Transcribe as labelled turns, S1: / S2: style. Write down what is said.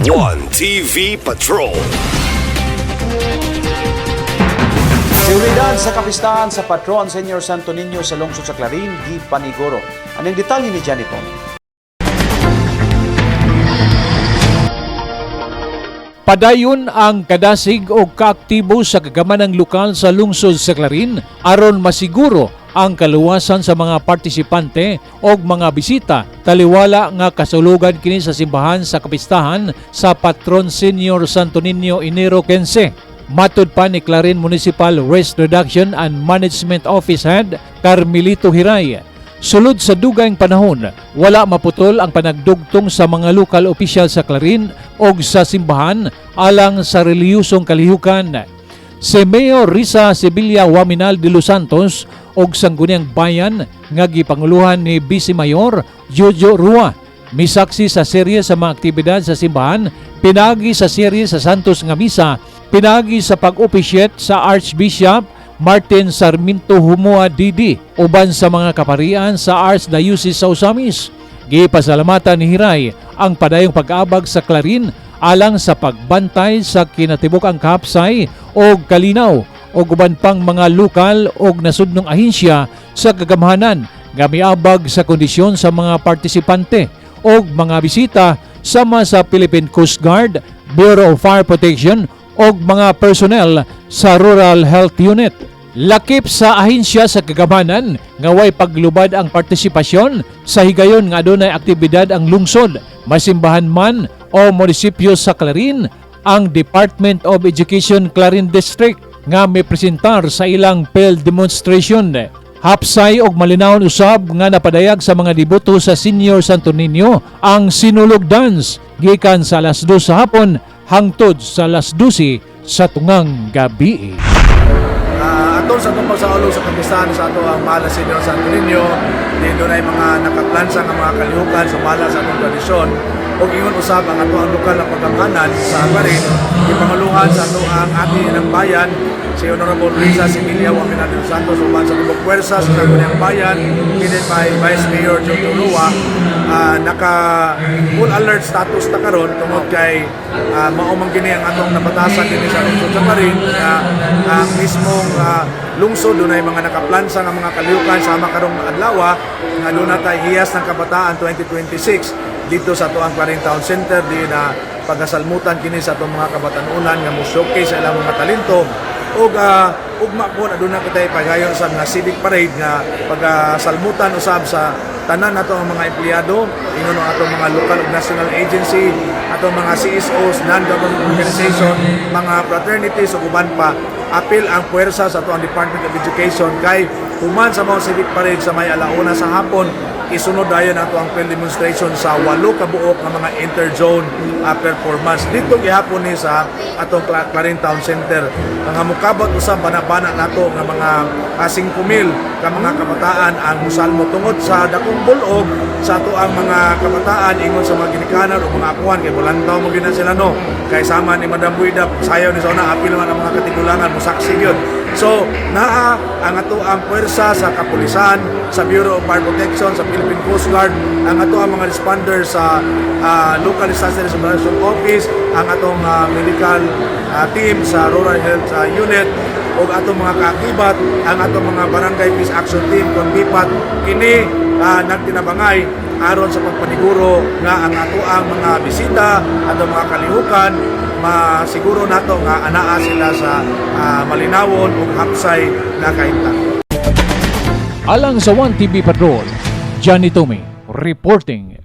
S1: One TV Patrol.
S2: Seguridad sa kapistahan sa Patron Senior Santo Niño sa lungsod sa Clarin, di paniguro. Anong detalye ni Janiton?
S3: Padayon ang kadasig o kaaktibo sa kagamanang lokal sa lungsod sa Clarin aron masiguro ang kaluwasan sa mga partisipante o mga bisita taliwala nga kasulugan kini sa simbahan sa kapistahan sa Patron Senior Santo Niño Enero 15. Matud pa ni Clarin Municipal Waste Reduction and Management Office Head Carmelito Hiray, sulod sa dugayng panahon, wala maputol ang panagdugtong sa mga lokal opisyal sa Clarin o sa simbahan alang sa reliyosong kalihukan. Si Mayor Risa Sibilia Waminal de Los Santos o sangguniang bayan nga gipanguluhan ni Vice Mayor Jojo Rua misaksi sa serye sa mga aktibidad sa simbahan, pinagi sa serye sa Santos nga Misa, pinagi sa pag-officiate sa Archbishop Martin Sarmiento Humua Didi uban sa mga kaparian sa Archdiocese sa Osamis. Gipasalamatan ni Hiray ang padayong pag-abag sa Clarin alang sa pagbantay sa kinatibuk-ang kahapsay o kalinaw o uban pang mga lokal o nasudnong ahensya sa kagamhanan nga miabag sa kondisyon sa mga partisipante o mga bisita sama sa Philippine Coast Guard, Bureau of Fire Protection o mga personnel sa Rural Health Unit. Lakip sa ahensya sa kagamanan nga way paglubad ang partisipasyon sa higayon nga adunay aktibidad ang lungsod, masimbahan man o munisipyo sa Clarin, ang Department of Education Clarin District nga may presentar sa ilang field demonstration. Hapsay og malinawon usab nga napadayag sa mga deboto sa Senior Santo Niño ang sinulog dance gikan sa alas 2 sa hapon hangtod sa alas 12 sa tungang gabi.
S4: Atol sa itong pagsaulo sa kapistahan sa ato ang Mala Senior Santo Niño, dito na yung mga nakaplansa ng mga kalihukan sumala sa atong tradisyon o ingon usab ang ato ang lokal na pagkamanan sa Clarin, ipangaluhan sa ato ang ating ng bayan si Honorable Risa Sibilia Waminal de Los Santos uban sa tubok puwersa sa Sangguniang Bayan, headed by Vice Mayor Jojo Rua. Naka full alert status na karon tungod kay maumang gini ang atong napatasan din sa lungsod sa Clarin na ang mismong lungsod dunay mga nakaplansa ng mga kalihukan sama karong adlaw nga doon natay hiyas ng kabataan 2026 dito sa ato ang Clarin Town Center di na pagasalmutan kini sa atong mga kabatanunan nga mo showcase sa ilang mga talento ug ugma po na doon na kitay pagayon sa mga civic parade nga pagasalmutan usab sa tanan nato ang mga empleyado ingon ang atong mga local ug national agency, atong mga CSOs, non-government organization, mga fraternities ug uban pa. Apil ang puwersa sa ato ang Department of Education kay human sa mga civic parade sa may alauna sa hapon isunod dayon ato ang field demonstration sa 8 kabuok nga mga interzone performance dito gihapon ni sa atong Clarin Town Center. Mga mukabot usab bana-bana nato nga mga 5,000 ka mga kabataan ang musalmo tungod sa dakong bulog sa ato ang mga kabataan ingon sa mga ginikanan o mga akuan kay bulantaw mo gina sila no kay sama ni Madam Buida sayaw ni sa una apil naman ang mga katigulangan musaksi gyud. So naa ang ato ang puwersa sa kapulisan, sa Bureau of Fire Protection, sa Philippine Coast Guard, ang ato ang mga responders sa Local Disaster Resolution Office, ang atong medical team sa Rural Health Unit, o atong mga kaakibat, ang atong mga Barangay Peace Action Team, KONBIPAT, kini nagtinabangay aron sa pagpaniguro nga ang ato ang mga bisita, atong mga kalihukan, masiguro nato nga anaa sila sa malinawon ug hapsay na kainta.
S3: Alang sa One TV Patrol, Johnny Tommy reporting.